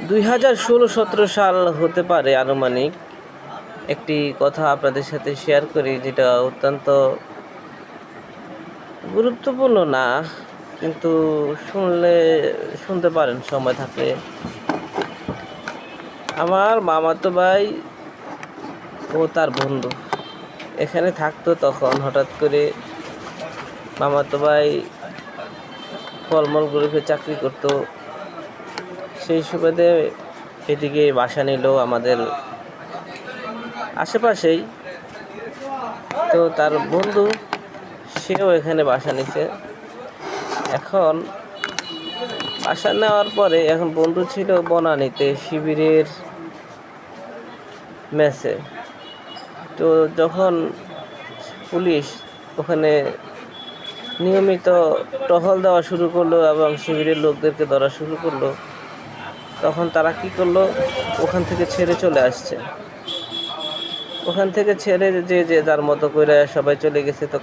2016-17 সাল হতে পারে আনুমানিক। একটি কথা আপনাদের সাথে শেয়ার করি, যেটা অত্যন্ত গুরুত্বপূর্ণ না, কিন্তু শুনতে পারেন সময় থাকলে। আমার মামাতো ভাই ও তার বন্ধু এখানে থাকতো। তখন হঠাৎ করে মামাতো ভাই ফলমল গ্রুপে চাকরি করত। সেই সুবাদে এদিকে বাসা নিল আমাদের আশেপাশেই। তো তার বন্ধু সেও এখানে বাসা নিছে। এখন বাসা নেওয়ার পরে এখন বন্ধু ছিল বনানীতে শিবিরের মেসে। তো যখন পুলিশ ওখানে নিয়মিত টহল দেওয়া শুরু করলো এবং শিবিরের লোকদেরকে ধরা শুরু করলো, তখন তারা কি করলো, ওখান থেকে ছেড়ে চলে আসছে। ওখান থেকে ছেড়ে যে যার মতো করে সবাই চলে গেছে। তো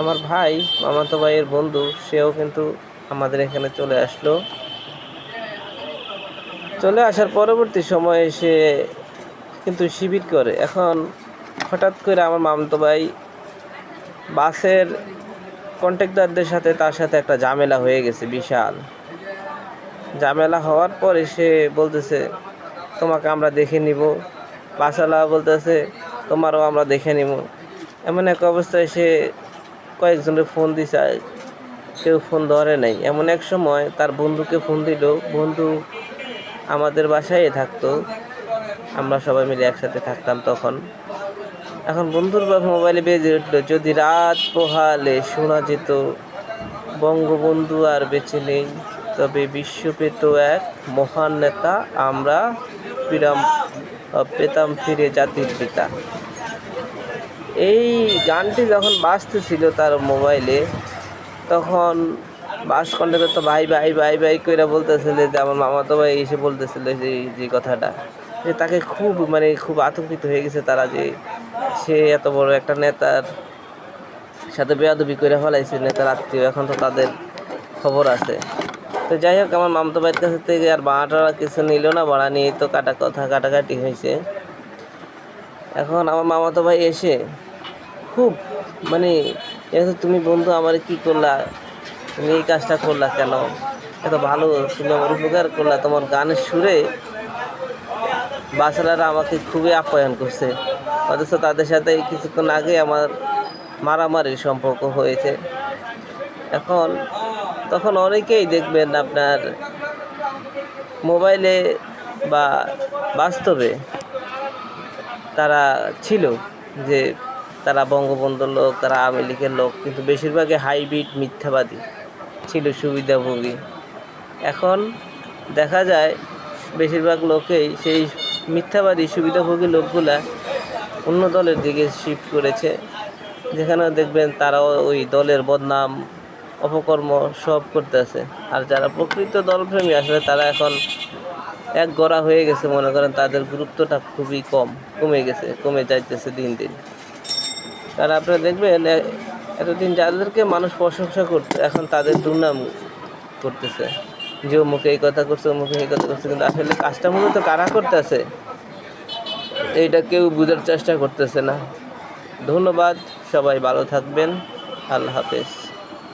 আমার ভাই, মামাতো ভাইয়ের বন্ধু, সেও কিন্তু আমাদের এখানে চলে আসলো। চলে আসার পরবর্তী সময়ে সে কিন্তু শিবির করে। এখন হঠাৎ করে আমার মামাতো ভাই বাসের কন্ট্রাক্টরদের সাথে তার সাথে একটা ঝামেলা হয়ে গেছে, বিশাল ঝামেলা হওয়ার পরে সে বলতেছে, তোমাকে আমরা দেখে নিব। বাসওয়ালা বলতেছে, তোমারও আমরা দেখে নিব। এমন এক অবস্থায় সে কয়েকজনের ফোন দিছে, কেউ ফোন ধরে নাই। এমন এক সময় তার বন্ধুকে ফোন দিল। বন্ধু আমাদের বাসায় থাকতো, আমরা সবাই মিলে একসাথে থাকতাম তখন। এখন বন্ধুর মোবাইলে বেজে উঠল, যদি রাত পোহালে শোনা যেত বঙ্গবন্ধু আর বেঁচে নেই, তবে বিশ্ব পেত এক মহান নেতা, আমরা পেতাম ফিরে জাতির পিতা। এই গানটি যখন বাজতেছিল তার মোবাইলে, তখন বাস কন্ডাক্টর তো ভাই ভাই ভাই ভাই কইরা বলতেছিল যে আমার মামাতো ভাই এসে বলতেছিল যে কথাটা, যে তাকে খুব আতঙ্কিত হয়ে গেছে তারা, যে সে এত বড় একটা নেতার সাথে বেয়াদবি করে ফেলাইছে, নেতার আত্মীয়। এখন তো তাদের খবর আছে। তো যাই হোক, আমার মামাতো ভাইয়ের কাছে থেকে আর ভাড়াটা কিছু নিল না, ভাড়া নিয়েই তো কাটাকাটি হয়েছে। এখন আমার মামাতো ভাই এসে খুব তুমি বন্ধু আমার কি করলা, তুমি এই কাজটা করলা কেন, এত ভালো, তুমি আমার উপকার করলা, তোমার গানের সুরে বাচ্চারা আমাকে খুবই আপ্যায়ন করছে। অথচ তাদের সাথে কিছুক্ষণ আগে আমার মারামারির সম্পর্ক হয়েছে। তখন অনেকেই দেখবেন আপনার মোবাইলে বা বাস্তবে তারা ছিল যে তারা বঙ্গবন্ধুর লোক, তারা আওয়ামী লীগের লোক, কিন্তু বেশিরভাগই হাইব্রিড মিথ্যাবাদী ছিল, সুবিধাভোগী। এখন দেখা যায় বেশিরভাগ লোকেই সেই মিথ্যাবাদী সুবিধাভোগী লোকগুলা অন্য দলের দিকে শিফট করেছে, যেখানে দেখবেন তারাও ওই দলের বদনাম অপকর্ম সব করতেছে। আর যারা প্রকৃত দলপ্রেমী আসলে তারা এখন এক গড়া হয়ে গেছে, মনে করেন তাদের গুরুত্বটা খুবই কমে যাইতেছে দিন দিন। কারণ আপনারা দেখবেন এতদিন যাদেরকে মানুষ প্রশংসা করতো, এখন তাদের দুর্নাম করতেছে, যে অমুকে এই কথা করছে, অমুকে এই কথা করছে, কিন্তু আসলে কাজটা মূলত কারা করতেছে এইটা কেউ বোঝার চেষ্টা করতেছে না। ধন্যবাদ, সবাই ভালো থাকবেন, আল্লাহ হাফেজ।